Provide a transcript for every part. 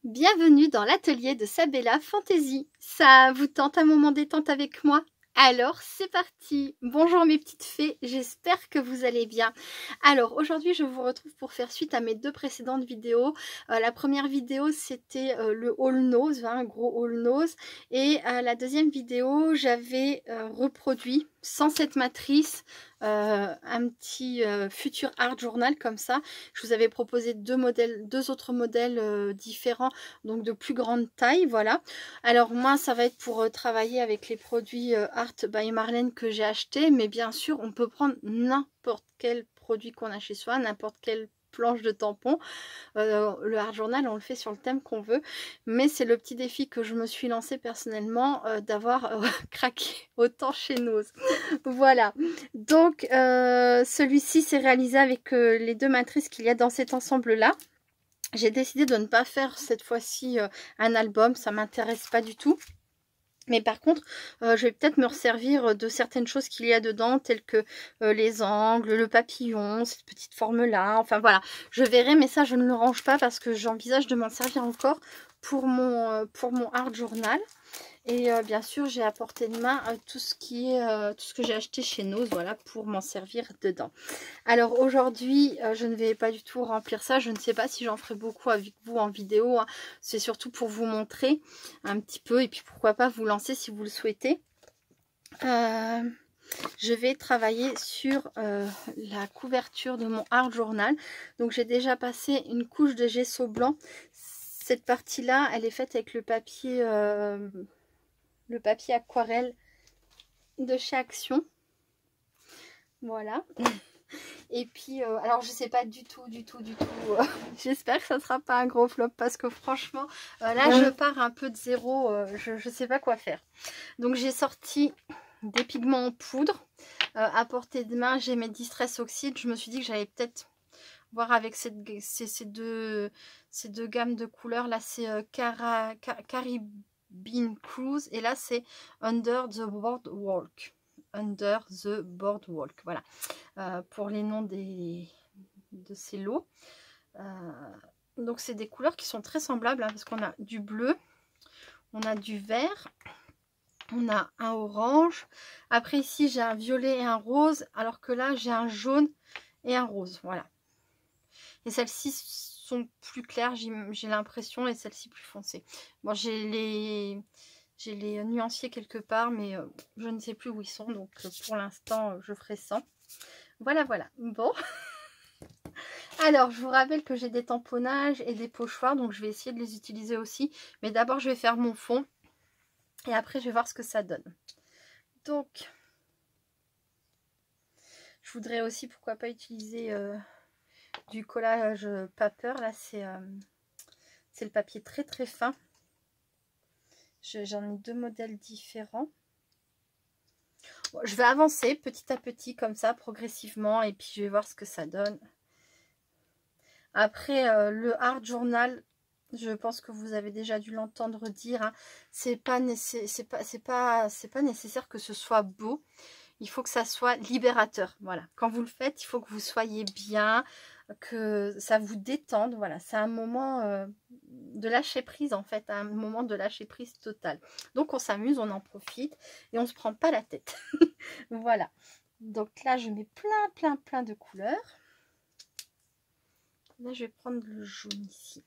Bienvenue dans l'atelier de Sabella Fantasy. Ça vous tente un moment détente avec moi? Alors c'est parti. Bonjour mes petites fées, j'espère que vous allez bien. Alors aujourd'hui je vous retrouve pour faire suite à mes deux précédentes vidéos. La première vidéo c'était le haul nose, un gros haul nose, et la deuxième vidéo j'avais reproduit sans cette matrice un petit futur art journal comme ça. Je vous avais proposé deux autres modèles différents, donc de plus grande taille, voilà. Alors moi ça va être pour travailler avec les produits Art by Marlène que j'ai acheté, mais bien sûr on peut prendre n'importe quel produit qu'on a chez soi, n'importe quelle planche de tampon. Le art journal on le fait sur le thème qu'on veut, mais c'est le petit défi que je me suis lancé personnellement, d'avoir craqué autant chez Nose. Voilà, donc celui-ci s'est réalisé avec les deux matrices qu'il y a dans cet ensemble là. J'ai décidé de ne pas faire cette fois-ci un album, ça m'intéresse pas du tout. Mais par contre, je vais peut-être me resservir de certaines choses qu'il y a dedans, telles que les angles, le papillon, cette petite forme-là. Enfin voilà, je verrai, mais ça, je ne le range pas parce que j'envisage de m'en servir encore pour mon art journal. Et bien sûr, j'ai à portée de main tout ce que j'ai acheté chez Nose, voilà, pour m'en servir dedans. Alors aujourd'hui, je ne vais pas du tout remplir ça. Je ne sais pas si j'en ferai beaucoup avec vous en vidéo, hein. C'est surtout pour vous montrer un petit peu et puis pourquoi pas vous lancer si vous le souhaitez. Je vais travailler sur la couverture de mon art journal. Donc j'ai déjà passé une couche de gesso blanc. Cette partie-là, elle est faite avec le papier aquarelle de chez Action. Voilà. Et puis, alors je sais pas du tout, j'espère que ça sera pas un gros flop parce que franchement, là je pars un peu de zéro, je sais pas quoi faire. Donc j'ai sorti des pigments en poudre, à portée de main, j'ai mes Distress Oxide. Je me suis dit que j'allais peut-être voir avec ces deux gammes de couleurs. Là c'est Caribbean Cruise et là c'est Under the Boardwalk. Under the Boardwalk, voilà, pour les noms de ces lots. Donc c'est des couleurs qui sont très semblables, hein, parce qu'on a du bleu, on a du vert, on a un orange. Après ici j'ai un violet et un rose, alors que là j'ai un jaune et un rose, voilà. Et celles-ci sont plus claires, j'ai l'impression, et celles-ci plus foncées. Bon, j'ai les nuanciers quelque part, mais je ne sais plus où ils sont, donc pour l'instant je ferai sans. Voilà, voilà. Bon. Alors, je vous rappelle que j'ai des tamponnages et des pochoirs, donc je vais essayer de les utiliser aussi. Mais d'abord, je vais faire mon fond et après, je vais voir ce que ça donne. Donc, je voudrais aussi, pourquoi pas, utiliser du collage paper. Là, c'est le papier très très fin. J'en ai deux modèles différents. Bon, je vais avancer petit à petit comme ça, progressivement, et puis je vais voir ce que ça donne. Après, le art journal, je pense que vous avez déjà dû l'entendre dire, hein, c'est pas nécessaire que ce soit beau. Il faut que ça soit libérateur. Voilà. Quand vous le faites, il faut que vous soyez bien, que ça vous détende. Voilà. C'est un moment de lâcher prise, en fait. Un moment de lâcher prise total. Donc, on s'amuse, on en profite et on se prend pas la tête. Voilà. Donc là, je mets plein de couleurs. Là, je vais prendre le jaune ici.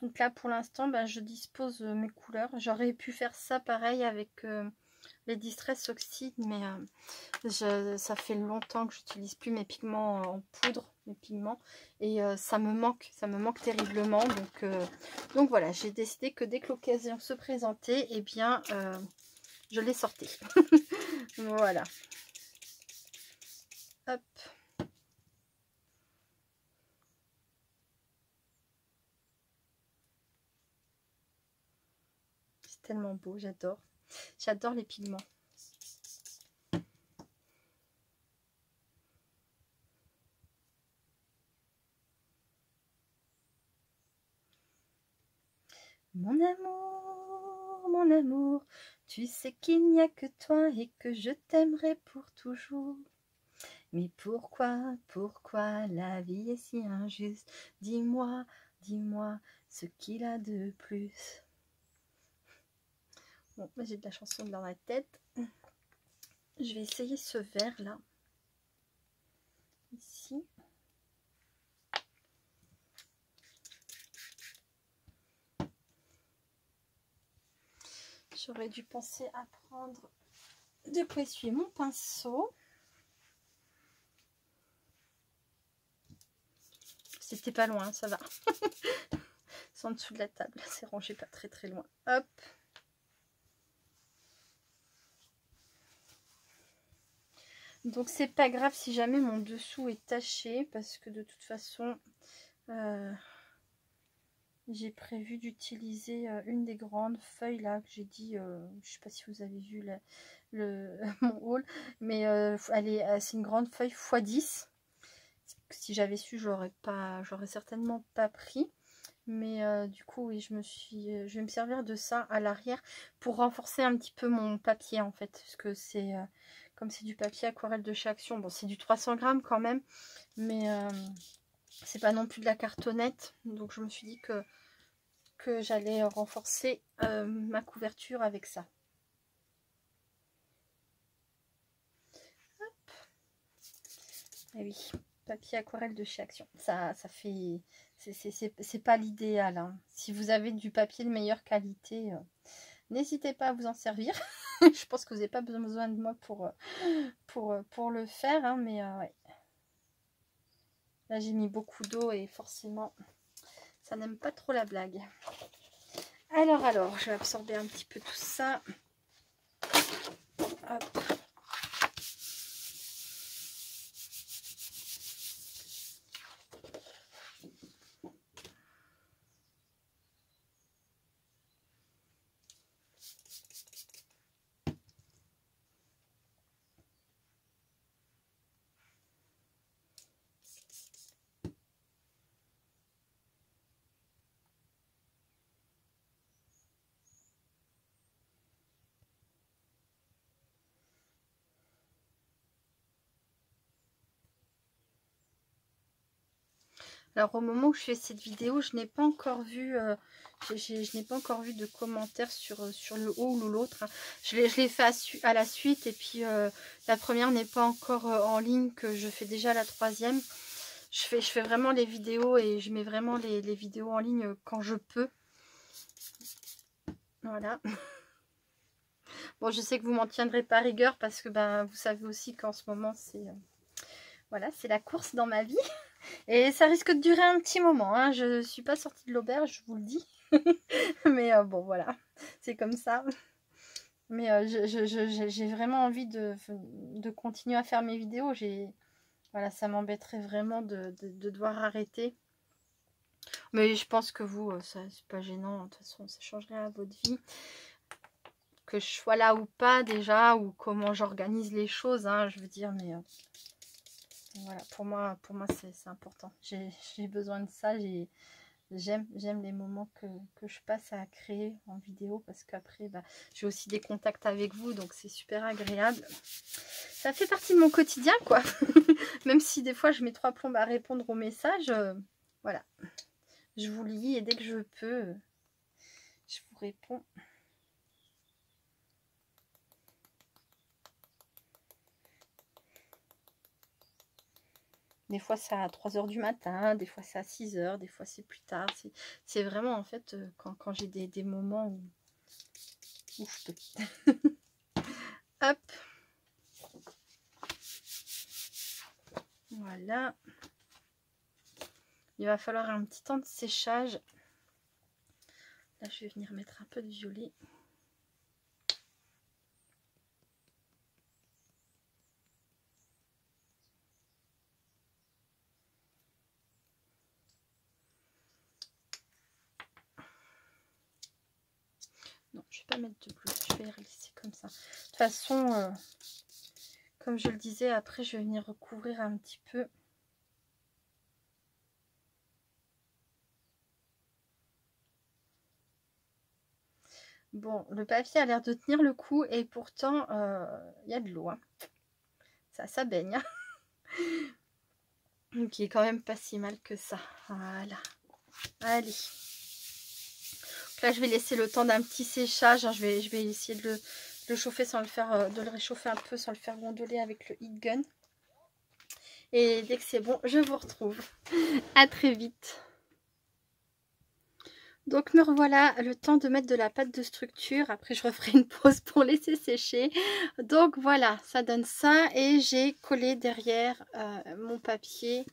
Donc là, pour l'instant, ben, je dispose mes couleurs. J'aurais pu faire ça pareil avec les Distress Oxide, mais ça fait longtemps que j'utilise plus mes pigments en poudre, mes pigments, et ça me manque terriblement. Donc voilà, j'ai décidé que dès que l'occasion se présentait, eh bien, je les sortais. Voilà. Hop. C'est tellement beau, j'adore. J'adore les pigments. Mon amour, Tu sais qu'il n'y a que toi et que je t'aimerai pour toujours. Mais pourquoi la vie est si injuste? Dis-moi, dis-moi ce qu'il a de plus. Bon, moi j'ai de la chanson dans la tête. Je vais essayer ce vert là. Ici. J'aurais dû penser à prendre de quoi essuyer mon pinceau. C'était pas loin, ça va. C'est en dessous de la table, c'est rangé pas très très loin. Hop. Donc c'est pas grave si jamais mon dessous est taché, parce que de toute façon j'ai prévu d'utiliser une des grandes feuilles là que j'ai dit, je sais pas si vous avez vu mon haul, mais c'est une grande feuille x10. Si j'avais su, j'aurais certainement pas pris. Mais du coup, oui, je vais me servir de ça à l'arrière pour renforcer un petit peu mon papier en fait. Parce que c'est, comme c'est du papier aquarelle de chez Action, bon, c'est du 300 grammes quand même. Mais c'est pas non plus de la cartonnette. Donc je me suis dit que j'allais renforcer ma couverture avec ça. Hop. Et oui, papier aquarelle de chez Action. Ça fait... C'est pas l'idéal. Hein. Si vous avez du papier de meilleure qualité, n'hésitez pas à vous en servir. Je pense que vous n'avez pas besoin de moi pour le faire. Hein, mais ouais. Là, j'ai mis beaucoup d'eau et forcément, ça n'aime pas trop la blague. Alors, je vais absorber un petit peu tout ça. Hop. Alors au moment où je fais cette vidéo, je n'ai pas encore vu, je n'ai pas encore vu de commentaires sur le haut ou l'autre. Hein. Je l'ai fait à la suite et puis la première n'est pas encore en ligne, que je fais déjà la troisième. Je fais vraiment les vidéos et je mets vraiment les vidéos en ligne quand je peux. Voilà. Bon, je sais que vous m'en tiendrez pas rigueur parce que ben vous savez aussi qu'en ce moment c'est voilà, c'est la course dans ma vie. Et ça risque de durer un petit moment. Hein. Je ne suis pas sortie de l'auberge, je vous le dis. Mais bon, voilà. C'est comme ça. Mais j'ai vraiment envie de continuer à faire mes vidéos. Voilà, ça m'embêterait vraiment de devoir arrêter. Mais je pense que vous, ça c'est pas gênant. De toute façon, ça changerait à votre vie. Que je sois là ou pas déjà, ou comment j'organise les choses. Hein, je veux dire, mais... voilà, pour moi c'est important. J'ai besoin de ça. J'aime les moments que je passe à créer en vidéo, parce qu'après bah, j'ai aussi des contacts avec vous, donc c'est super agréable. Ça fait partie de mon quotidien quoi. Même si des fois je mets 3 plombes à répondre aux messages, voilà, je vous lis et dès que je peux, je vous réponds. Des fois c'est à 3 h du matin, des fois c'est à 6 h, des fois c'est plus tard. C'est vraiment en fait quand j'ai des moments où je peux. Hop. Voilà. Il va falloir un petit temps de séchage. Là je vais venir mettre un peu de violet. Non, je vais pas mettre de bleu, je vais les laisser comme ça. De toute façon, comme je le disais, après je vais venir recouvrir un petit peu. Bon, le papier a l'air de tenir le coup et pourtant, il y a de l'eau. Hein. Ça baigne. Donc, il est quand même pas si mal que ça. Voilà. Allez. Donc là, je vais laisser le temps d'un petit séchage. Hein. Je vais essayer de le chauffer sans le faire, de le réchauffer un peu sans le faire gondoler avec le heat gun. Et dès que c'est bon, je vous retrouve. À très vite. Donc me revoilà, le temps de mettre de la pâte de structure. Après je referai une pause pour laisser sécher. Donc voilà, ça donne ça. Et j'ai collé derrière mon papier,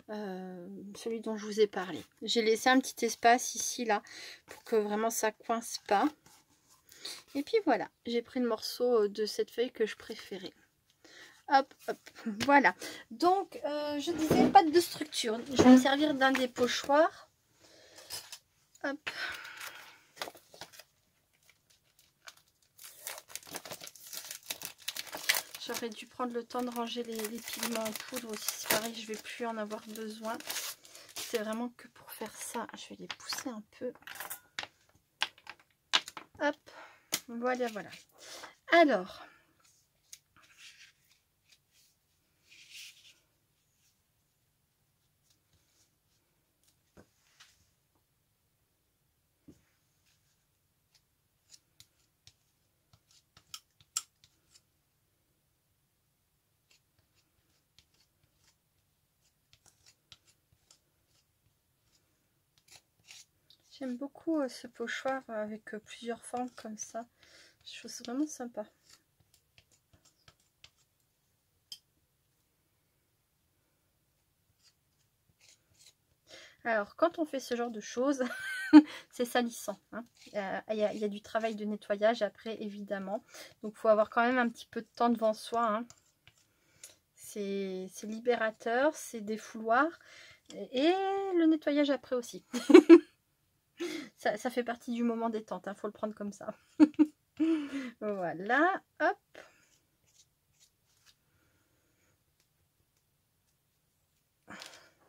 celui dont je vous ai parlé. J'ai laissé un petit espace ici là pour que vraiment ça coince pas. Et puis voilà, j'ai pris le morceau de cette feuille que je préférais. Hop, hop, voilà. Donc je disais pâte de structure. Je vais me servir d'un des pochoirs. Hop. J'aurais dû prendre le temps de ranger les pigments en poudre aussi. C'est pareil, je vais plus en avoir besoin. C'est vraiment que pour faire ça. Je vais les pousser un peu. Hop. Voilà, voilà. Alors. J'aime beaucoup ce pochoir avec plusieurs formes comme ça. Je trouve ça vraiment sympa. Alors, quand on fait ce genre de choses, c'est salissant. Hein. Il y a du travail de nettoyage après, évidemment. Donc, il faut avoir quand même un petit peu de temps devant soi. Hein. C'est libérateur, c'est défouloir. Et le nettoyage après aussi. ça fait partie du moment détente. Il faut le prendre comme ça. Voilà. Hop.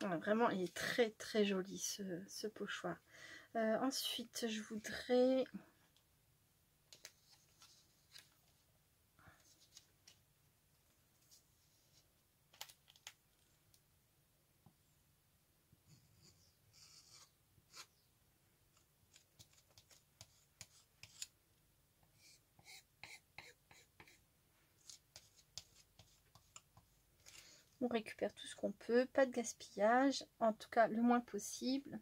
Vraiment, il est très très joli ce pochoir. Ensuite, je voudrais... On récupère tout ce qu'on peut, pas de gaspillage, en tout cas le moins possible.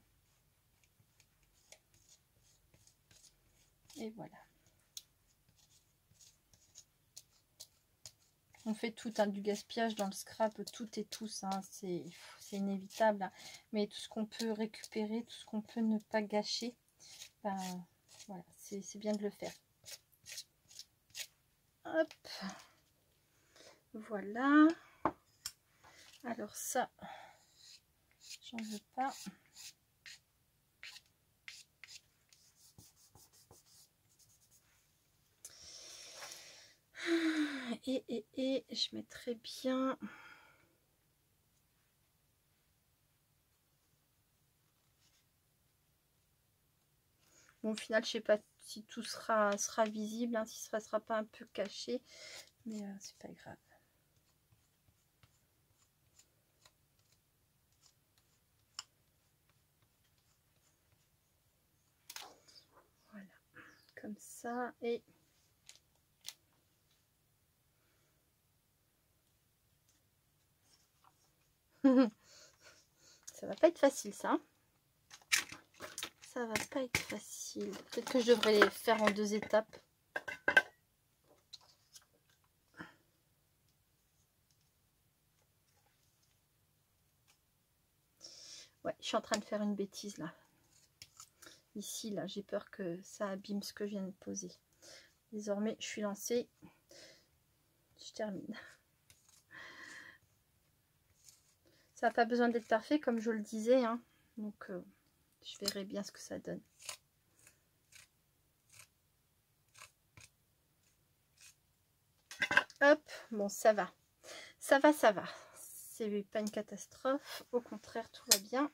Et voilà. On fait tout, hein, du gaspillage dans le scrap, tout et tous, hein, c'est inévitable. Hein. Mais tout ce qu'on peut récupérer, tout ce qu'on peut ne pas gâcher, ben, voilà, c'est bien de le faire. Hop. Voilà. Alors ça, j'en veux pas. Et je mettrai bien... Bon, au final, je sais pas si tout sera visible, hein, si ça sera pas un peu caché, mais c'est pas grave. Voilà, comme ça, et... Ça va pas être facile, ça. Ça va pas être facile. Peut-être que je devrais les faire en 2 étapes. Ouais, je suis en train de faire une bêtise, là. Ici, là, j'ai peur que ça abîme ce que je viens de poser. Désormais, je suis lancée. Je termine. Ça n'a pas besoin d'être parfait, comme je le disais. Hein. Donc, je verrai bien ce que ça donne. Hop, bon, ça va. Ça va, ça va. C'est pas une catastrophe. Au contraire, tout va bien.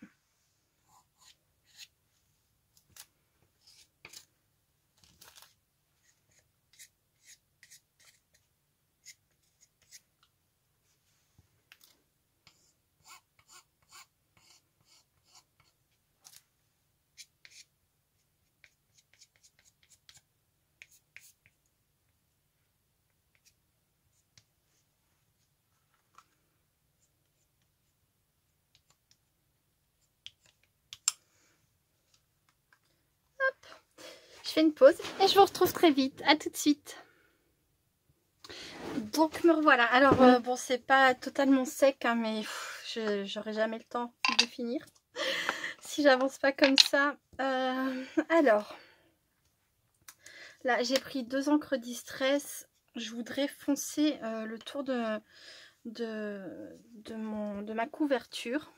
Je fais une pause et je vous retrouve très vite. À tout de suite. Donc me revoilà. Alors bon, c'est pas totalement sec, hein, mais j'aurai jamais le temps de finir si j'avance pas comme ça. Alors là, j'ai pris 2 encres Distress. Je voudrais foncer le tour de ma couverture.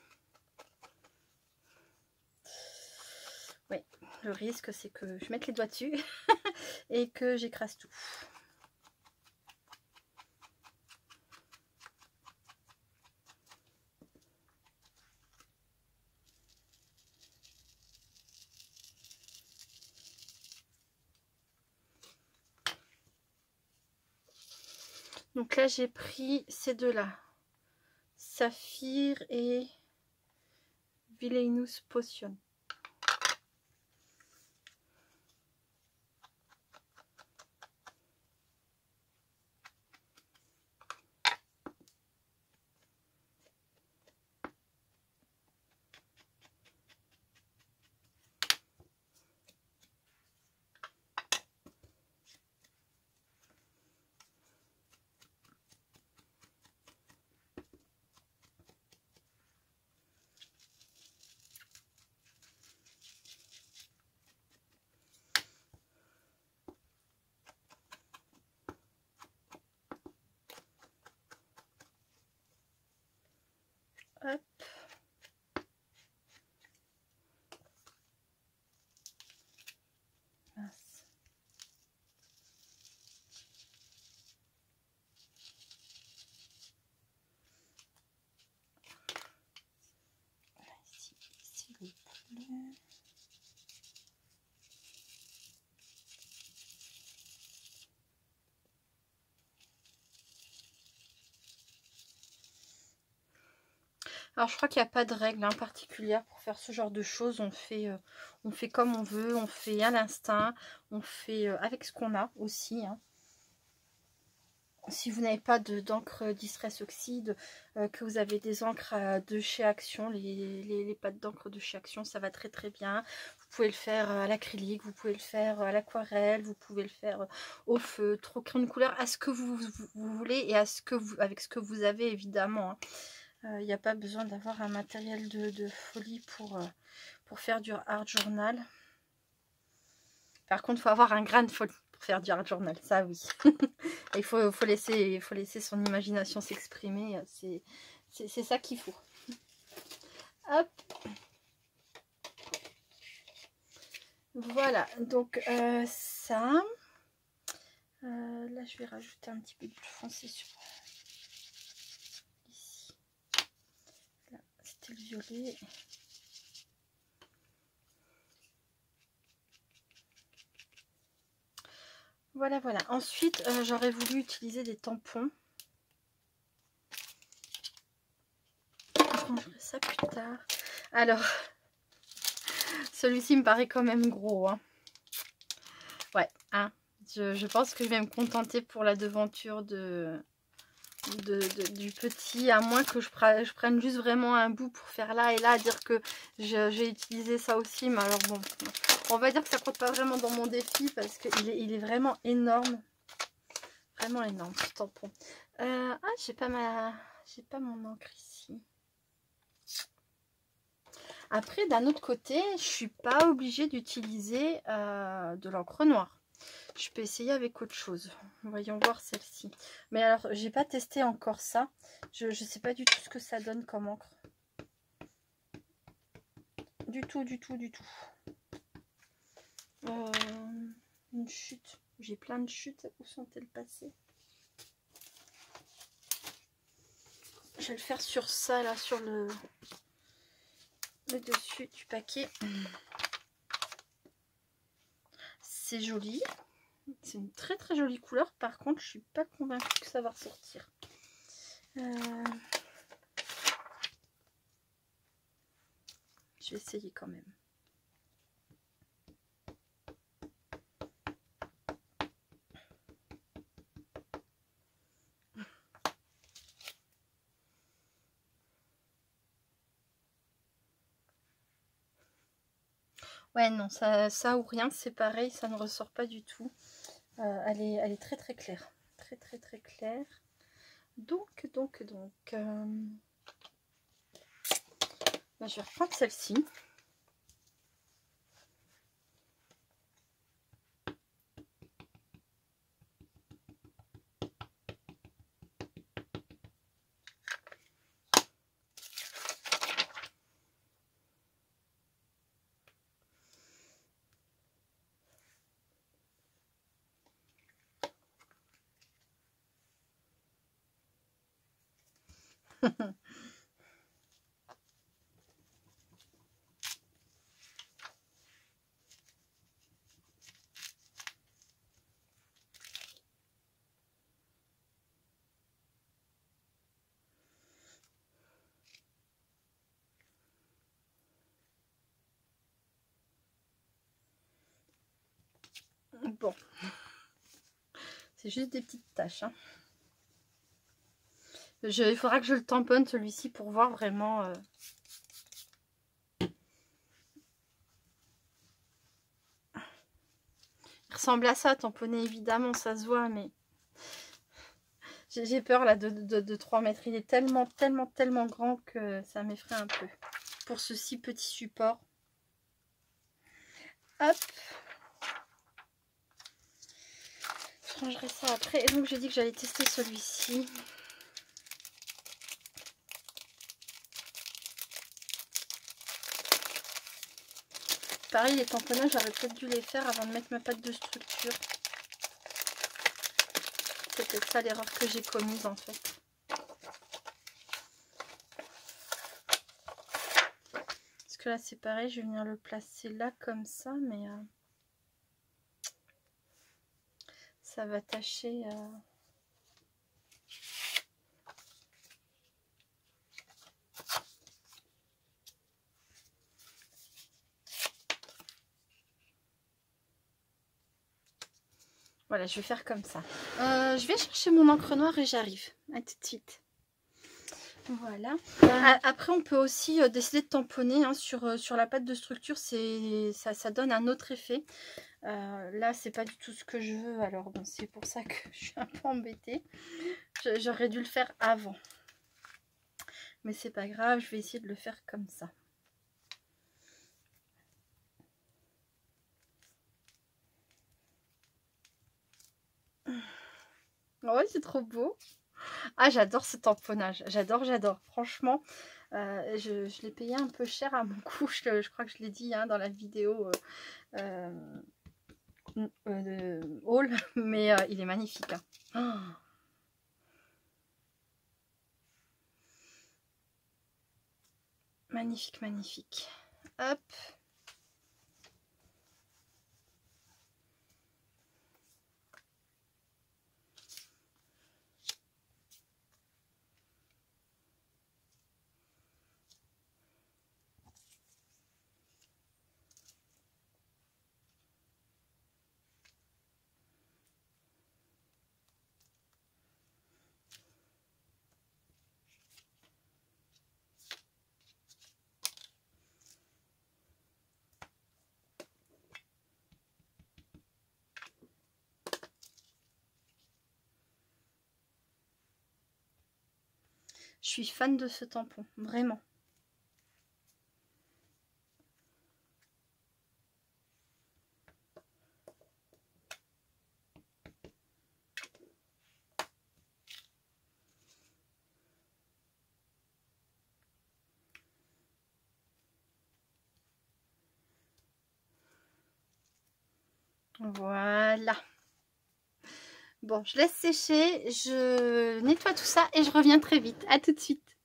Oui, le risque c'est que je mette les doigts dessus et que j'écrase tout. Donc là, j'ai pris ces deux-là. Saphir et Villainous Potion. Hop. Mince. Ici, s'il vous plaît. Alors je crois qu'il n'y a pas de règle particulière pour faire ce genre de choses. On fait comme on veut, on fait à l'instinct, on fait avec ce qu'on a aussi. Hein. Si vous n'avez pas d'encre Distress Oxide, que vous avez des encres de chez Action, les pâtes d'encre de chez Action, ça va très très bien. Vous pouvez le faire à l'acrylique, vous pouvez le faire à l'aquarelle, vous pouvez le faire au feutre, créer une couleur à ce que vous voulez et à ce que avec ce que vous avez évidemment. Hein. Il n'y a pas besoin d'avoir un matériel de folie pour faire du art journal. Par contre, il faut avoir un grain de folie pour faire du art journal, ça oui. Il faut laisser son imagination s'exprimer, c'est ça qu'il faut. Hop. Voilà, donc ça. Là, je vais rajouter un petit peu de foncé sur... Ici. Là, c'était le violet. Voilà, voilà. Ensuite, j'aurais voulu utiliser des tampons. Je rangerai ça plus tard. Alors, celui-ci me paraît quand même gros. Hein. Ouais, hein. Je pense que je vais me contenter pour la devanture du petit, à moins que je prenne juste vraiment un bout pour faire là et là, à dire que j'ai utilisé ça aussi. Mais alors bon, on va dire que ça compte pas vraiment dans mon défi parce qu'il est vraiment énorme. Vraiment énorme ce tampon. Ah, j'ai pas mon encre ici. Après, d'un autre côté, je suis pas obligée d'utiliser de l'encre noire. Je peux essayer avec autre chose. Voyons voir celle-ci. Mais alors, j'ai pas testé encore ça. Je sais pas du tout ce que ça donne comme encre. Du tout, du tout, du tout. Une chute. J'ai plein de chutes. Où sont-elles passées? Je vais le faire sur ça, là, sur le dessus du paquet. C'est joli. C'est une très très jolie couleur. Par contre, je suis pas convaincue que ça va ressortir. Je vais essayer quand même. Ouais, non, ça ou rien, c'est pareil, ça ne ressort pas du tout. Elle est très très claire. Très très très claire. Donc, je vais reprendre celle-ci. Bon, c'est juste des petites taches. Hein. Il faudra que je le tamponne celui-ci pour voir vraiment. Il ressemble à ça, tamponner évidemment, ça se voit, mais j'ai peur là de 3 mètres. Il est tellement grand que ça m'effraie un peu pour ce si petit support. Hop. Je rangerai ça après. Et donc j'ai dit que j'allais tester celui-ci. Pareil, les tamponnages, j'aurais peut-être dû les faire avant de mettre ma pâte de structure. C'est peut-être ça l'erreur que j'ai commise en fait. Parce que là c'est pareil, je vais venir le placer là comme ça, mais ça va tacher. Voilà, je vais faire comme ça. Je vais chercher mon encre noire et j'arrive. À tout de suite. Voilà. Après, on peut aussi décider de tamponner hein, sur la pâte de structure. Ça donne un autre effet. Là, c'est pas du tout ce que je veux. Alors, bon, c'est pour ça que je suis un peu embêtée. J'aurais dû le faire avant. Mais c'est pas grave, je vais essayer de le faire comme ça. Ouais, c'est trop beau. Ah, j'adore ce tamponnage. J'adore. Franchement, je l'ai payé un peu cher à mon coup. Je crois que je l'ai dit hein, dans la vidéo haul. Mais il est magnifique. Hein. Oh. Magnifique, magnifique. Hop. Je suis fan de ce tampon, vraiment. Voilà. Bon, je laisse sécher, je nettoie tout ça et je reviens très vite. À tout de suite.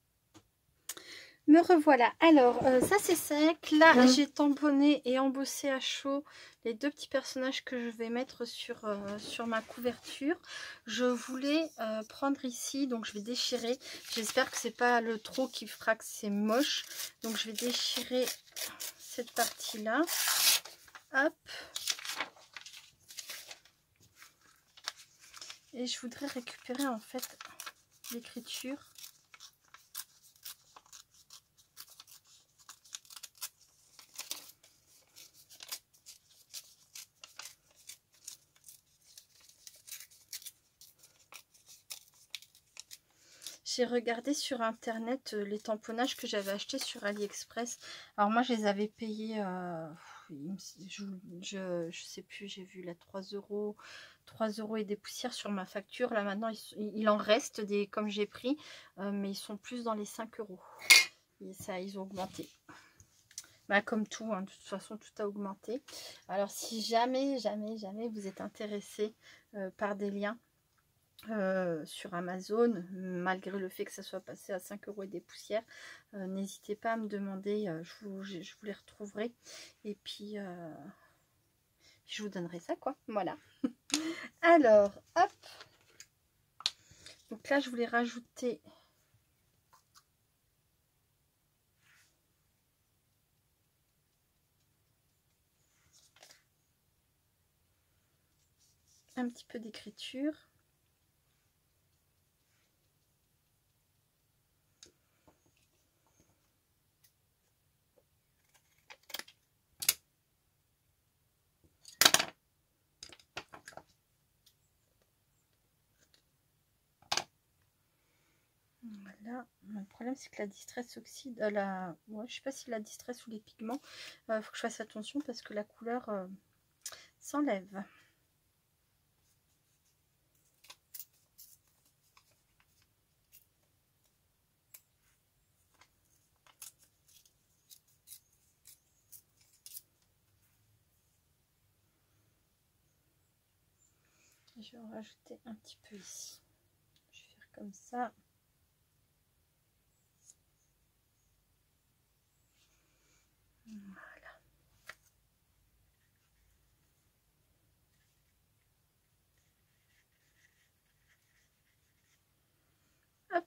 Me revoilà. Alors, ça c'est sec. Là, j'ai tamponné et embossé à chaud les deux petits personnages que je vais mettre sur ma couverture. Je voulais prendre ici, donc je vais déchirer. J'espère que c'est pas le trop qui fera que c'est moche. Donc, je vais déchirer cette partie-là. Hop. Et je voudrais récupérer en fait l'écriture. J'ai regardé sur internet les tamponnages que j'avais achetés sur AliExpress. Alors moi je les avais payés, je sais plus, j'ai vu là 3 euros et des poussières sur ma facture. Là maintenant il en reste des comme j'ai pris, mais ils sont plus dans les 5 euros. Et ça, ils ont augmenté. Bah, comme tout, hein, de toute façon tout a augmenté. Alors si jamais vous êtes intéressé par des liens sur Amazon, malgré le fait que ça soit passé à 5 euros et des poussières, n'hésitez pas à me demander, je vous les retrouverai et puis je vous donnerai ça, quoi. Voilà. Alors hop, donc là je voulais rajouter un petit peu d'écriture. Voilà, le problème c'est que la distress oxyde, ouais, je sais pas si la distress ou les pigments, faut que je fasse attention parce que la couleur s'enlève. Je vais en rajouter un petit peu ici. Je vais faire comme ça. Voilà. Hop.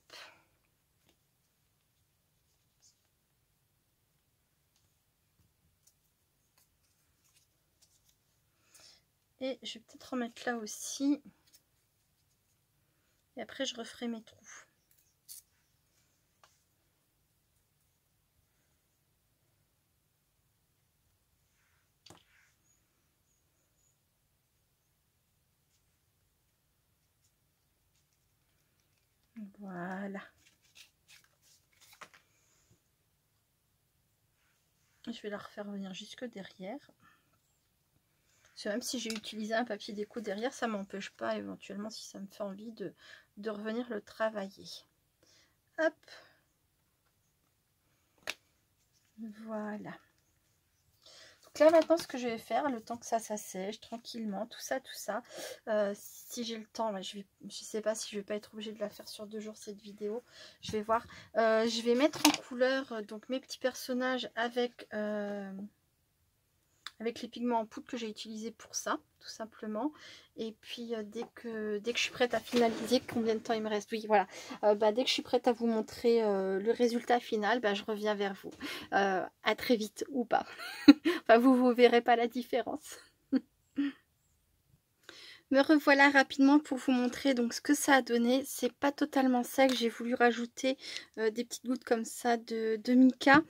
Et je vais peut-être remettre là aussi. Et après, je referai mes trous. Voilà. Je vais la refaire venir jusque derrière. Parce que même si j'ai utilisé un papier déco derrière, ça ne m'empêche pas éventuellement, si ça me fait envie, de revenir le travailler. Hop. Voilà. Donc là maintenant ce que je vais faire, le temps que ça s'assèche tranquillement, tout ça, si j'ai le temps, je sais pas si je vais pas être obligée de la faire sur 2 jours cette vidéo, je vais voir. Je vais mettre en couleur donc mes petits personnages avec les pigments en poudre que j'ai utilisés pour ça, tout simplement. Et puis dès que je suis prête à finaliser, combien de temps il me reste? Oui, voilà. Dès que je suis prête à vous montrer le résultat final, je reviens vers vous. À très vite ou pas. Enfin, vous verrez pas la différence. Me revoilà rapidement pour vous montrer donc ce que ça a donné. C'est pas totalement sec, j'ai voulu rajouter des petites gouttes comme ça de mica.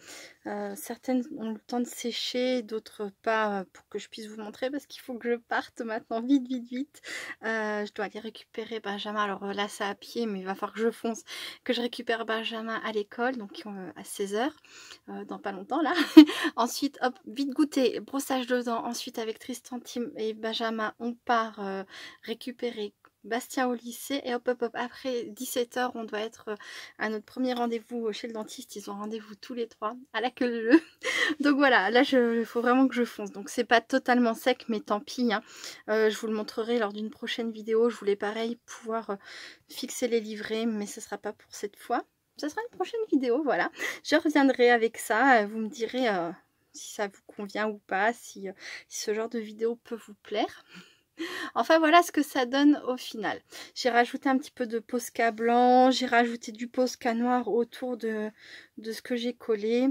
Certaines ont le temps de sécher, d'autres pas, pour que je puisse vous montrer parce qu'il faut que je parte maintenant vite. Je dois aller récupérer Benjamin. Alors là c'est à pied, mais il va falloir que je fonce, que je récupère Benjamin à l'école, donc à 16 h, dans pas longtemps là. Ensuite hop, vite goûter, brossage de dents. Ensuite avec Tristan, Tim et Benjamin on part récupérer Bastien au lycée, et hop après 17 h on doit être à notre premier rendez-vous chez le dentiste. Ils ont rendez-vous tous les 3 à la queue leu. Donc voilà, là il faut vraiment que je fonce. Donc c'est pas totalement sec, mais tant pis, hein. Je vous le montrerai lors d'une prochaine vidéo. Je voulais pareil pouvoir fixer les livrets, mais ce sera pas pour cette fois, ce sera une prochaine vidéo. Voilà, je reviendrai avec ça, vous me direz si ça vous convient ou pas, si ce genre de vidéo peut vous plaire. Enfin voilà ce que ça donne au final. J'ai rajouté un petit peu de Posca blanc, j'ai rajouté du Posca noir autour de ce que j'ai collé.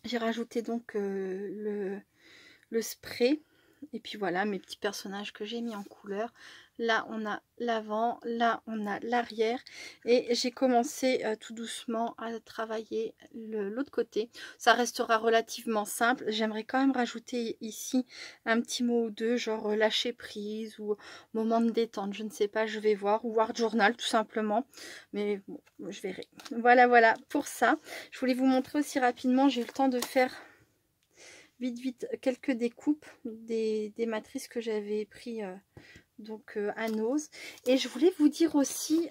J'ai rajouté donc le spray. Et puis voilà mes petits personnages que j'ai mis en couleur. là on a l'avant, là on a l'arrière, et j'ai commencé tout doucement à travailler l'autre côté. Ça restera relativement simple. J'aimerais quand même rajouter ici un petit mot ou deux, genre lâcher prise ou moment de détente, je ne sais pas, je vais voir, ou Art Journal tout simplement, mais bon, je verrai. Voilà pour ça. Je voulais vous montrer aussi rapidement, j'ai eu le temps de faire vite quelques découpes des matrices que j'avais pris donc à Nose. Et je voulais vous dire aussi,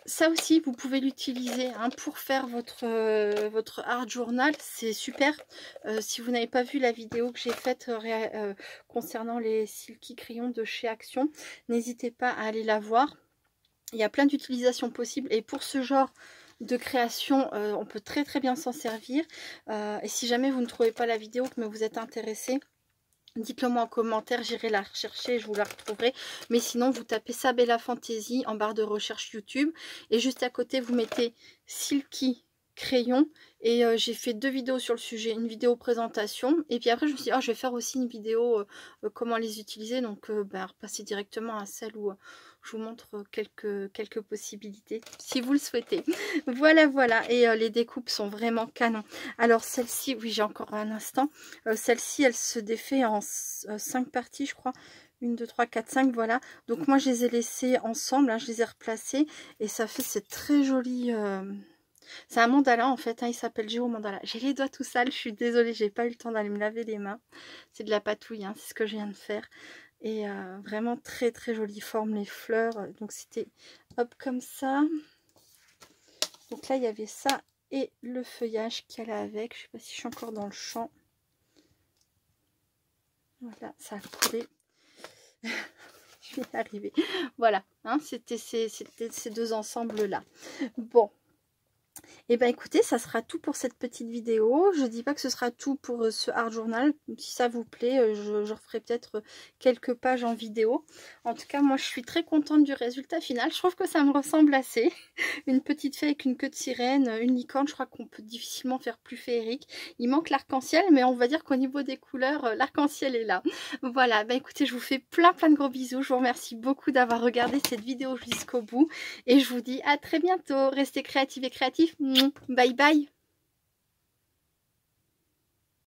ça aussi vous pouvez l'utiliser hein, pour faire votre art journal, c'est super. Si vous n'avez pas vu la vidéo que j'ai faite concernant les Silky crayons de chez Action, n'hésitez pas à aller la voir. Il y a plein d'utilisations possibles et pour ce genre de création, on peut très bien s'en servir. Et si jamais vous ne trouvez pas la vidéo mais vous êtes intéressé, dites-le moi en commentaire, j'irai la rechercher, je vous la retrouverai. Mais sinon, vous tapez Sabella Fantasy en barre de recherche YouTube. Et juste à côté, vous mettez Silky crayon. Et j'ai fait 2 vidéos sur le sujet, une vidéo présentation. Et puis après, je me suis dit, oh, je vais faire aussi une vidéo comment les utiliser. Donc, repassez directement à celle où je vous montre quelques possibilités, si vous le souhaitez. Voilà. Et les découpes sont vraiment canon. Alors, celle-ci, oui, j'ai encore un instant. Celle-ci, elle se défait en 5 parties, je crois. 1, 2, 3, 4, 5, voilà. Donc, moi, je les ai laissées ensemble, hein, je les ai replacées. Et ça fait cette très jolie... C'est un mandala en fait, hein, il s'appelle Géo Mandala. J'ai les doigts tout sales, je suis désolée, j'ai pas eu le temps d'aller me laver les mains. C'est de la patouille, hein, c'est ce que je viens de faire. Et vraiment très jolie forme, les fleurs. Donc c'était hop comme ça. Donc là il y avait ça et le feuillage qui allait avec. Je sais pas si je suis encore dans le champ. Voilà, ça a coulé. Je vais y arriver. Voilà, hein, c'était ces deux ensembles là. Bon. Et ben écoutez, ça sera tout pour cette petite vidéo. Je dis pas que ce sera tout pour ce art journal. Si ça vous plaît, je referai peut-être quelques pages en vidéo. En tout cas, moi je suis très contente du résultat final. Je trouve que ça me ressemble assez. Une petite fée avec une queue de sirène, une licorne, je crois qu'on peut difficilement faire plus féerique. Il manque l'arc-en-ciel, mais on va dire qu'au niveau des couleurs, l'arc-en-ciel est là. Voilà, bah écoutez, je vous fais plein de gros bisous. Je vous remercie beaucoup d'avoir regardé cette vidéo jusqu'au bout. Et je vous dis à très bientôt. Restez créatifs et créatifs. Bye bye.